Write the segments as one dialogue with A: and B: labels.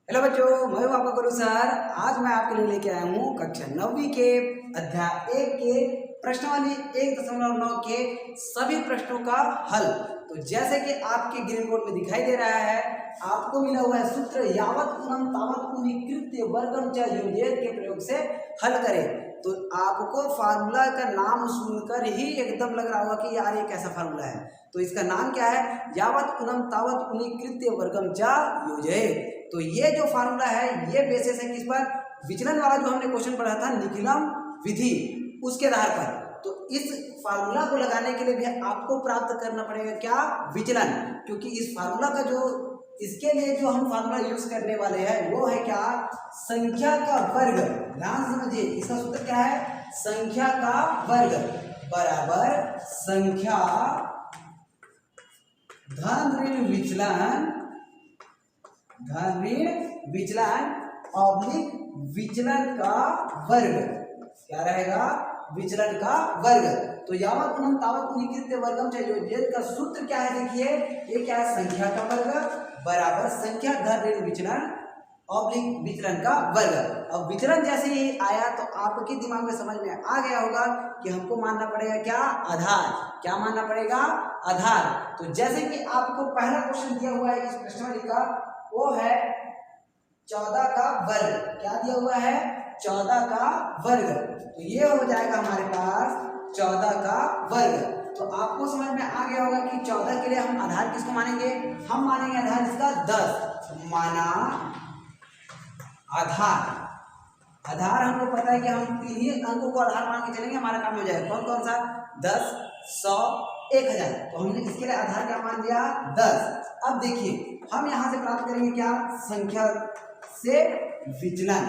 A: Hello बच्चों, मैं हूं आपका गुरु सर। आज मैं आपके लिए लेके आया हूं कक्षा 9वीं के अध्याय 1 के प्रश्नावली 1.9 के सभी प्रश्नों का हल। तो जैसे कि आपके ग्रीन बोर्ड में दिखाई दे रहा है, आपको मिला हुआ है सूत्र यावत गुणम तावत गुणीकृत्य वर्गम च योजयेत के प्रयोग से हल करें। तो आपको फार्मूला का नाम सुनकर ही एकदम लग रहा होगा कि यार ये कैसा फार्मूला है। तो इसका नाम क्या है? यावत गुणम तावत गुणीकृत्य वर्गम च योजयेत। तो ये जो फार्मूला है ये बेसिस है किस पर? विचलन वाला जो हमने क्वेश्चन पढ़ा था निखिलम विधि, उसके आधार पर। तो इस फार्मूला को लगाने के लिए भी आपको प्राप्त करना पड़ेगा क्या? विचलन। क्योंकि इस फार्मूला का जो इसके लिए जो हम फार्मूला यूज करने वाले हैं वो है क्या? संख्या का वर्ग। ध्यान समझिए, इसका सूत्र क्या है? संख्या का वर्ग बराबर संख्या धन ऋण विचलन, धन ऋण विचलन ऑब्लिक विचलन का वर्ग। क्या रहेगा? विचलन का वर्ग। तो यावत गुणम तावत गुणीकृत्य वर्गम च योजयेत का सूत्र क्या है? देखिए ये क्या है? संख्या का वर्ग बराबर संख्या धन ऋण विचलन ऑब्लिक विचलन का वर्ग। अब विचलन जैसे ही आया तो आपके दिमाग में समझ में आ गया होगा कि हमको मानना पड़ेगा क्या? आधार। क्या मानना पड़ेगा? आधार। तो जैसे कि आपको पहला क्वेश्चन दिया हुआ है इस प्रश्नावली का, वो है 14 का वर्ग। क्या दिया हुआ है? 14 का वर्ग। तो ये हो जाएगा हमारे पास 14 का वर्ग। तो आपको समझ में आ गया होगा कि 14 के लिए हम आधार किसको मानेंगे? हम मानेंगे आधार इसका 10। माना आधार। आधार हमको पता है कि हम 3 ही अंकों को आधार मान के चलेंगे, हमारा काम हो जाएगा। कौन कौन सा? 10, 100, 1000। तो हमने इसके लिए आधार क्या मान लिया? 10। अब देखिए हम यहां से प्राप्त करेंगे क्या? संख्या से विचलन।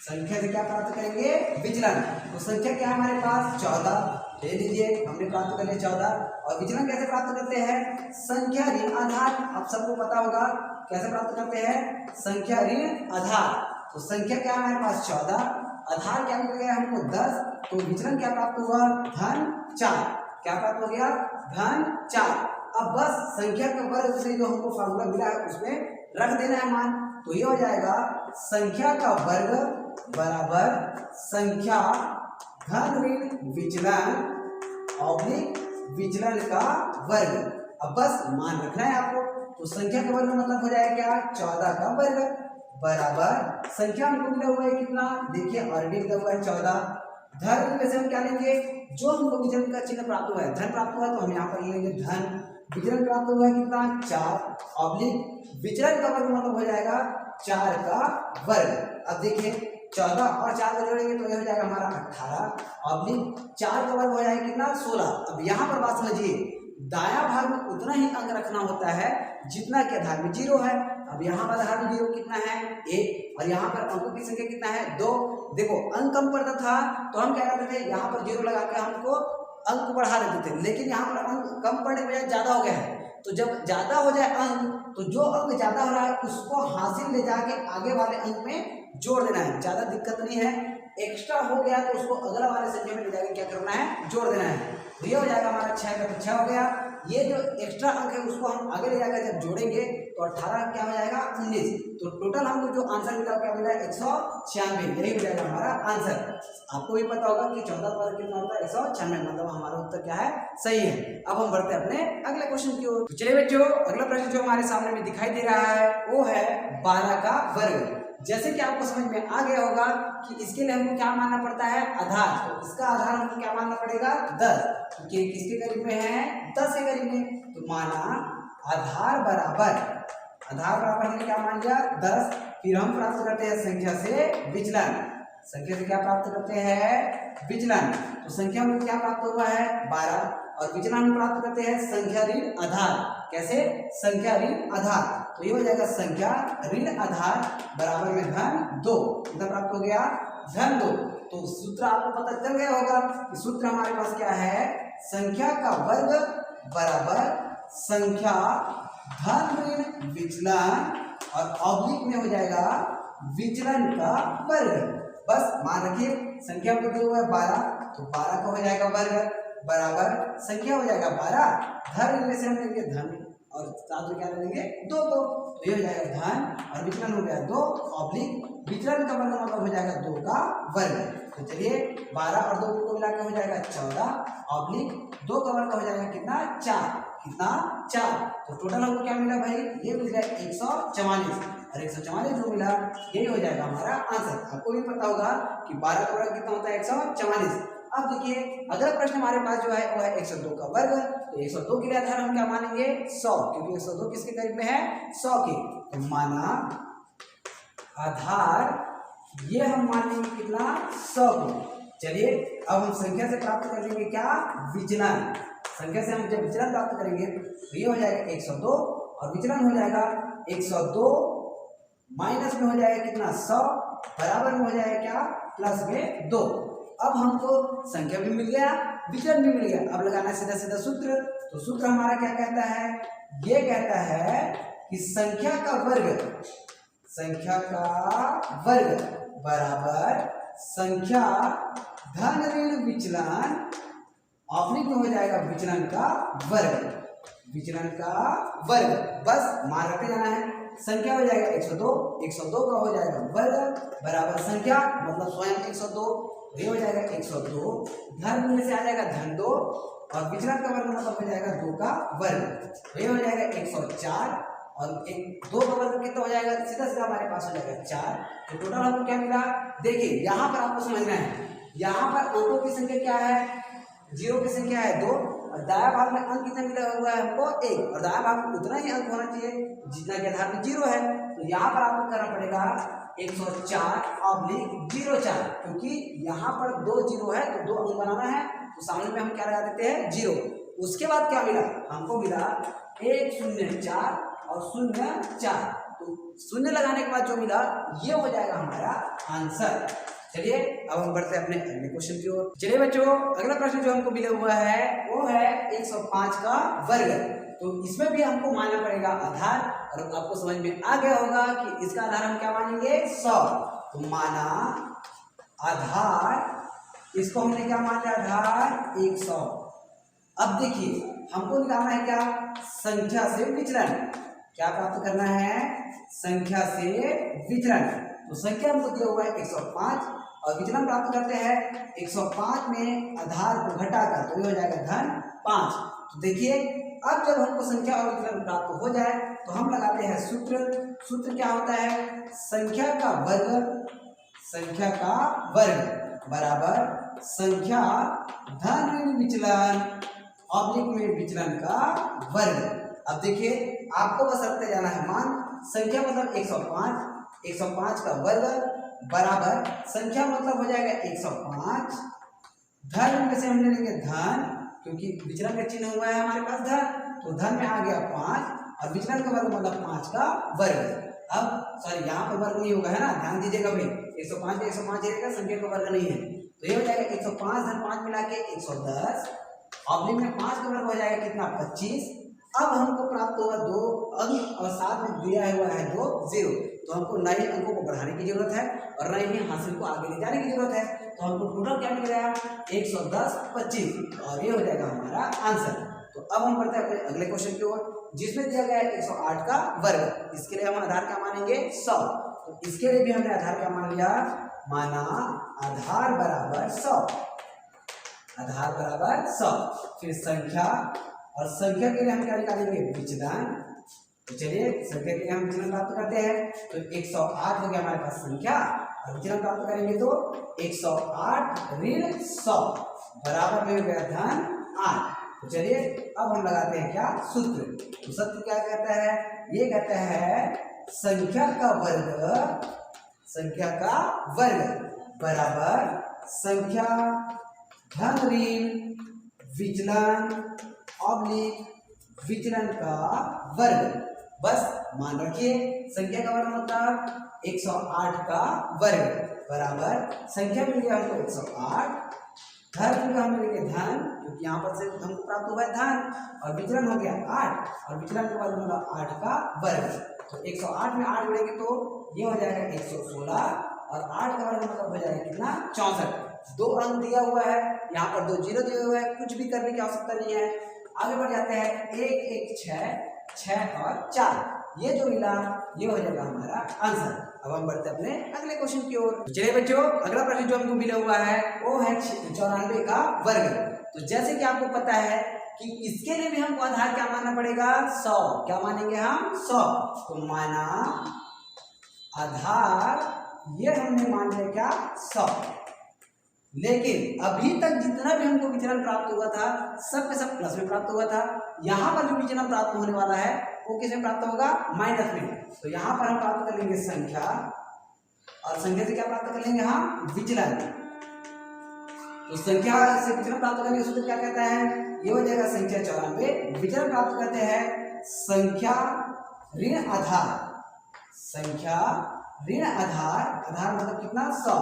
A: संख्या से क्या प्राप्त करेंगे? विचलन। तो संख्या क्या है हमारे पास? 14 ले लीजिए, हमने प्राप्त कर लिया 14। और विचलन कैसे प्राप्त करते हैं? संख्या ऋण आधार। आप सबको पता होगा कैसे प्राप्त करते हैं? संख्या ऋण आधार। तो संख्या क्या है हमारे पास? 14, आधार क्या मिल गया हमको? 10। तो विचलन क्या प्राप्त हुआ? धन 4। क्या प्राप्त हो गया? धन 4। अब बस संख्या के वर्ग से जो हमको फार्मूला मिला है उसमें रख देना है मान। तो ये हो जाएगा संख्या का वर्ग बराबर संख्या धन ऋण विचलन ऑब्लिक विचलन का वर्ग। अब बस मान रखना है आपको। तो संख्या का वर्ग मतलब हो जाएगा क्या? 14 का वर्ग बराबर संख्या हमको मिला हुआ है कितना? देखिए ऑलरेडी मिला हुआ है 14। धन में से हम क्या लेंगे? जो हमको विचलन का चिन्ह प्राप्त हुआ है, धन प्राप्त हुआ है, तो हम यहाँ पर लेंगे धन। विचलन प्राप्त हुआ है कितना? 4 ऑब्लिक विचलन का वर्ग मतलब हो जाएगा 4 का वर्ग। अब देखिए 14 और 4 को जोड़ेंगे तो ये हो जाएगा हमारा 18 ऑब्लिक 4 का वर्ग हो जाएगा कितना? 16। अब यहाँ पर बात समझिए, दायां भाग में उतना ही अंक रखना होता है जितना कि आधार में 0 है। अब यहाँ पर आधार में 0 कितना है? 1। और यहाँ पर अंकों की संख्या कितना है? 2। देखो अंक कम पड़ता था तो हम क्या करते थे? यहाँ पर 0 लगा के हमको अंक बढ़ा देते थे, लेकिन यहाँ पर अंक कम पड़ने के बजाय ज्यादा हो गया है। तो जब ज्यादा हो जाए अंक, तो जो अंक ज्यादा हो रहा है उसको हासिल ले जाके आगे वाले अंक में जोड़ देना है। ज्यादा दिक्कत नहीं है। एक्स्ट्रा हो गया तो उसको अगला वाले संख्या में ले जाके क्या करना है? जोड़ देना है। तो ये हो जाएगा हमारा 6 का 6 हो गया। ये जो एक्स्ट्रा अंक है उसको हम आगे ले जाकर जब जोड़ेंगे तो 18 क्या हो जाएगा? 19। तो टोटल हमको जो आंसर मिला क्या मिला? 196। यही हो जाएगा हमारा आंसर। आपको भी पता होगा कि 14 पर कितना होता है? 196। मतलब हमारा उत्तर क्या है? सही है। अब हम बढ़ते हैं अपने अगले क्वेश्चन की ओर। तो चलिए बच्चों, अगला प्रश्न जो हमारे सामने में दिखाई दे रहा है वो है 12 का वर्ग। जैसे कि आपको समझ में आ गया होगा कि इसके लिए हमको क्या मानना पड़ता है? आधार। तो इसका आधार हमको क्या मानना पड़ेगा? 10। क्योंकि किसके करीब में है? 10 के करीब में। तो माना आधार बराबर हमने क्या मान लिया? 10। फिर हम प्राप्त करते हैं संख्या से विचलन। संख्या से क्या प्राप्त करते हैं? विचलन। तो संख्या में क्या प्राप्त हुआ है? 12। और विचलन हम प्राप्त करते हैं संख्या ऋण आधार। कैसे? संख्या ऋण आधार। तो ये हो जाएगा संख्या ऋण आधार बराबर में धन 2। कितना प्राप्त हो गया? धन 2। तो सूत्र आपको पता चल गया होगा कि सूत्र हमारे पास क्या है? संख्या का वर्ग बराबर संख्या धन ऋण विचलन और ऑब्लिक में हो जाएगा विचलन का वर्ग। बस मान रखिए संख्या को दिया हुआ है 12, तो 12 का हो जाएगा वर्ग बराबर संख्या हो जाएगा 12। धन में से हम लेंगे धन और साथ में क्या लेंगे 2 को, तो ये हो जाएगा धन और विचलन हो गया 2 ऑब्लिक विचलन का वर्ग मतलब हो जाएगा 2 का वर्ग। तो चलिए 12 और 2 को मिला के हो जाएगा 14 ऑब्लिक 2 का वर्ग हो जाएगा कितना 4, कितना 4। तो टोटल हमको क्या मिला भाई, ये मिल गया 144 और 144 जो मिला यही हो जाएगा हमारा आंसर। आपको भी पता होगा कि 12 का वर्ग कितना होता है 144। अब देखिए अगला प्रश्न हमारे पास जो है वो है 102 का वर्ग। तो 102 के लिए आधार हम क्या मानेंगे 100, क्योंकि 102 किसके करीब में है 100 के। तो माना आधार ये हम मानेंगे कितना 100 को। चलिए अब हम संख्या से प्राप्त कर लेंगे क्या विचलन। संख्या से हम जब विचलन प्राप्त करेंगे तो ये हो जाएगा 102 और विचलन हो जाएगा 102 माइनस में हो जाएगा कितना 100 बराबर में हो जाएगा क्या प्लस में 2। अब हमको संख्या भी मिल गया विचलन भी मिल गया। अब लगाना सीधा सीधा सूत्र। तो सूत्र हमारा क्या कहता है, ये कहता है कि संख्या का वर्ग बराबर संख्या धन ऋण विचलन ऑब्लिक में हो जाएगा विचलन का वर्ग, विचलन का वर्ग। बस मान रखते जाना है। संख्या हो जाएगा 102, 102 का हो जाएगा वर्ग बराबर संख्या मतलब स्वयं 102, ये हो जाएगा 102 धन में से आ जाएगा धन 2 और विचलन का वर्ग मतलब हो जाएगा 2 का वर्ग, ये हो जाएगा 104 और 2 का वर्ग कितना हो जाएगा सीधा सीधा हमारे पास हो जाएगा 4। तो टोटल हमको क्या मिला, देखिए यहाँ पर आपको समझना है, यहाँ पर अंकों की संख्या क्या है, जीरो की संख्या है 2 और दाया भाग में अंक कितना मिला हुआ है हमको 1 और दाया भाग में उतना ही अंक होना चाहिए जितना के आधार में 0 है। तो यहाँ पर आपको करना पड़ेगा 104/04, क्योंकि यहाँ पर 2 0 है तो 2 अंक बनाना है तो सामने में हम क्या लगा देते हैं 0। उसके बाद क्या मिला हमको, मिला 104 और 04, तो शून्य लगाने के बाद जो मिला ये हो जाएगा हमारा आंसर। चलिए अब हम बढ़ते हैं अपने अगले क्वेश्चन की ओर। चलिए बच्चों अगला प्रश्न जो हमको मिला हुआ है वो है 105 का वर्ग। तो इसमें भी हमको मानना पड़ेगा आधार और आपको समझ में आ गया होगा कि इसका आधार हम क्या मानेंगे 100। तो माना आधार, इसको हमने क्या माना आधार 100। अब देखिए हमको निकालना है क्या संख्या से विचलन, क्या प्राप्त करना है संख्या से विचलन। तो संख्या हमको दिया हुआ है 105 और विचलन प्राप्त करते हैं 105 में आधार को घटाकर, तो ये हो जाएगा धन 5। तो देखिए अब जब हमको संख्या और विचलन प्राप्त हो जाए तो हम लगाते हैं सूत्र। सूत्र क्या होता है, संख्या का वर्ग बराबर संख्या धन ऋण विचलन ऑब्लिक में विचलन का वर्ग। अब देखिए आपको बस रखते जाना है मान, संख्या मतलब 105 का वर्ग बराबर संख्या मतलब हो जाएगा 105, धन में से हम ले लेंगे धन, क्योंकि विचलन का चिन्ह हुआ है हमारे पास धन, तो धन में आ गया 5 और विचलन का वर्ग मतलब 5 का वर्ग। अब सॉरी यहाँ पर वर्ग नहीं होगा है ना, ध्यान दीजिएगा भाई, 105 में 105 रहेगा, संख्या का वर्ग नहीं है। तो ये हो जाएगा 105 धन 5 मिला के 110 ऑब्लिक में 5 का वर्ग हो जाएगा कितना 25। अब हमको प्राप्त हुआ 2 अंक और साथ में दिया हुआ है 2 0, तो हमको नए अंकों को बढ़ाने की जरूरत है और नए ही हासिल को आगे ले जाने की जरूरत है। तो हमको टोटल क्या मिल गया 110 25 और ये हो जाएगा हमारा आंसर। तो अब हम बढ़ते हैं अपने अगले क्वेश्चन की ओर, जिसमें दिया गया है 108 का वर्ग। इसके लिए हम आधार क्या मानेंगे 100। तो इसके लिए भी हमने आधार क्या मान लिया, माना आधार बराबर 100, आधार बराबर 100। फिर संख्या और संख्या के लिए हम क्या निकालेंगे विचलन। तो चलिए संख्या के लिए हम विचलन प्राप्त करते हैं। तो 108 हो गया हमारे पास संख्या और विचलन प्राप्त करेंगे तो 108 ऋण 100 बराबर में हो गया धन 8। तो चलिए अब हम लगाते हैं क्या सूत्र। तो सूत्र क्या कहता है, ये कहता है संख्या का वर्ग बराबर संख्या धन ऋण विचलन ऑब्लिक विचलन का वर्ग। बस मान रखिए संख्या का वर्ग मतलब 108 का वर्ग बराबर संख्या मिल गया हमको 108, धन का हम मिलेंगे धन, क्योंकि यहाँ पर से हमको प्राप्त हुआ है धन, और विचलन हो गया 8 और विचलन का वर्ग मतलब 8 का वर्ग। तो 108 में 8 मिलेंगे तो ये हो जाएगा 116 और 8 का वर्ग मतलब हो जाएगा कितना 64। 2 अंक दिया हुआ है, यहाँ पर 2 0 दिए हुए हैं, कुछ भी करने की आवश्यकता नहीं है। आगे बढ़ जाते हैं 1 1 6 6 और 4, ये जो मिला ये हो जाएगा हमारा आंसर। अब हम बढ़ते अपने अगले क्वेश्चन की ओर। चलिए बच्चों, अगला प्रश्न जो हमको मिला हुआ है वो है 94 का वर्ग। तो जैसे कि आपको पता है कि इसके लिए भी हमको आधार क्या मानना पड़ेगा, 100। क्या मानेंगे हम, 100। तो माना आधार ये हमने मान लिया क्या, 100। लेकिन अभी तक जितना भी हमको विचलन प्राप्त हुआ था सब में सब प्लस में प्राप्त हुआ था। यहाँ पर जो विचलन प्राप्त होने वाला है वो किस में प्राप्त होगा, माइनस में। तो यहाँ पर हम प्राप्त कर लेंगे संख्या, और संख्या से क्या प्राप्त कर लेंगे हम, विचलन। तो संख्या से विचलन प्राप्त करेंगे सूत्र क्या कहता है, ये हो जाएगा संख्या 94। विचलन प्राप्त करते हैं संख्या ऋण आधार, संख्या ऋण आधार, आधार मतलब कितना, 100।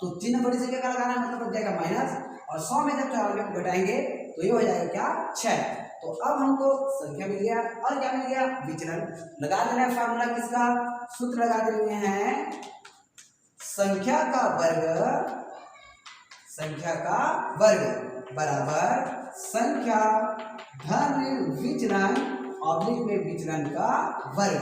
A: तो चिन्ह बड़ी संख्या का लगाना मतलब हो जाएगा माइनस, और 100 में जब 94 को घटाएंगे तो ये हो जाएगा क्या, 6। तो अब हमको संख्या मिल गया और क्या मिल गया, विचलन। लगा देना है फार्मूला किसका, सूत्र लगा देते हैं संख्या का वर्ग, संख्या का वर्ग बराबर संख्या धन विचलन ऑब्लिक में विचलन का वर्ग।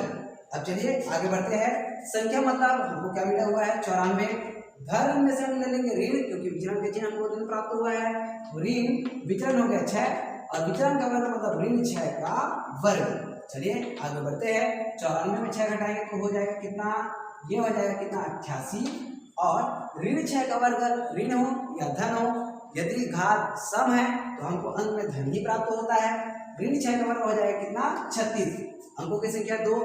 A: अब चलिए आगे बढ़ते हैं। संख्या मतलब हमको क्या मिला हुआ है, 94। धन में से हम ले लेंगे ऋण, क्योंकि विचलन के चिन्ह हमको ऋण प्राप्त हुआ है। ऋण विचलन हो गया 6, और विचलन का वर्ग मतलब ऋण 6 का वर्ग। चलिए आगे बढ़ते हैं। 94 में 6 घटाएंगे तो हो जाएगा कितना, ये हो जाएगा कितना, 88। और ऋण 6 का वर्ग ऋण हो या धन हो, यदि घात सम है तो हमको अंत में धन ही प्राप्त होता है। ऋण 6 का वर्ग हो जाएगा कितना, 36। अंकों की संख्या 2,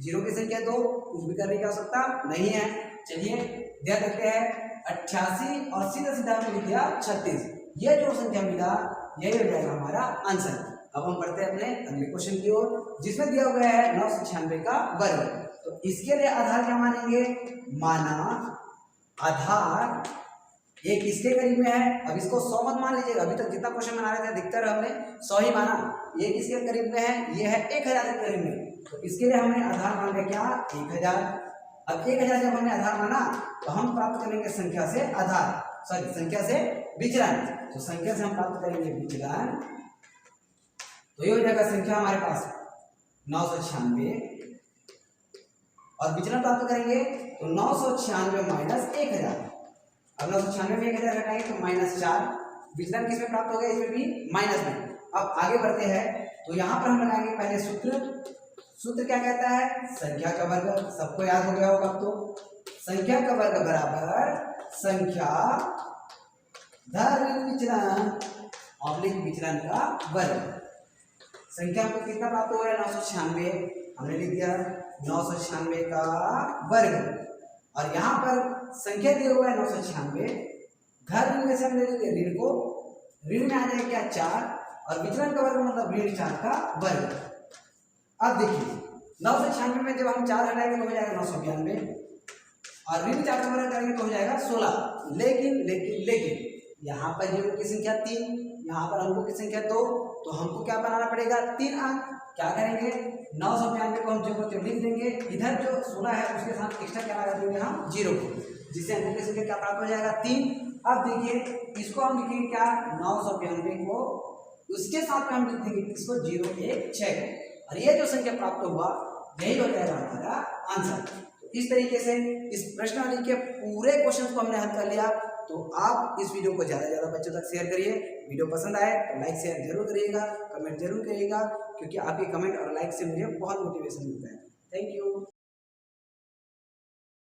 A: जीरो की संख्या 2, कुछ भी करने की आवश्यकता नहीं है। चलिए ध्यान रखते हैं 88 और सीधा सीधा हमने लिख दिया 36। ये जो संख्या मिला यही हो जाएगा हमारा आंसर। अब हम बढ़ते हैं अपने अगले क्वेश्चन की ओर, जिसमें दिया हुआ है 996 का वर्ग। तो इसके लिए आधार क्या मानेंगे, माना आधार ये किसके करीब में है। अब इसको 100 मत मान लीजिएगा, अभी तक जितना क्वेश्चन बना रहे थे अधिकतर हमने 100 ही माना। ये किसके करीब में है, ये है 1000 के करीब में। तो इसके लिए हमने आधार मान लिया क्या, 1000। अब 1000 जब हमने आधार माना तो हम प्राप्त करेंगे संख्या से आधार, सॉरी संख्या से विचलन। तो संख्या से हम प्राप्त करेंगे विचलन, तो ये हो जाएगा संख्या हमारे पास 996, और विचलन प्राप्त करेंगे तो 996 माइनस 1000। अब 996 में 1000 घटाएंगे तो -4। विचलन किसमें प्राप्त हो गया, इसमें भी माइनस में। अब आगे बढ़ते हैं तो यहाँ पर हम लगाएंगे पहले सूत्र। सूत्र क्या कहता है, संख्या का वर्ग, सबको याद हो गया होगा। तो संख्या का वर्ग बराबर संख्या धन विचलन ऑब्लिक विचलन का वर्ग। संख्या को कितना प्राप्त हो रहा है, 996, हमने लिख दिया 996 का वर्ग। और यहाँ पर संख्या दिया हुआ है 996, घर ऋण में से हम ले लेंगे ऋण को, ऋण में आ जाएगा क्या, 4, और विचलन का वर्ग मतलब ऋण 4 का वर्ग। अब देखिए 996 में जब हम 4 हटाएंगे तो हो जाएगा 992, और ऋण 4 का वर्ग करेंगे तो हो जाएगा 16। लेकिन यहाँ पर जीरो की संख्या 3, यहाँ पर अंकों की संख्या 2, तो हमको क्या बनाना पड़ेगा, 3 अंक। क्या करेंगे, 992 को हम जो को लिख देंगे, इधर जो 16 है उसके साथ एक्स्ट्रा क्या लगा देंगे हम, 0, जिससे अंकों की संख्या क्या प्राप्त हो जाएगा, 3। अब देखिए इसको हम लिखेंगे क्या, 992 को उसके साथ में हम लिख देंगे इसको 0, 1, 6, और ये जो संख्या प्राप्त हुआ यही हो जाएगा हमारा आंसर। तो इस तरीके से इस प्रश्नावली के पूरे क्वेश्चन को हमने हल कर लिया। तो आप इस वीडियो को ज़्यादा से ज़्यादा बच्चों तक शेयर करिए। वीडियो पसंद आए तो लाइक शेयर जरूर करिएगा, कमेंट जरूर करिएगा, क्योंकि आपके कमेंट और लाइक से मुझे बहुत मोटिवेशन मिलता है। Thank you.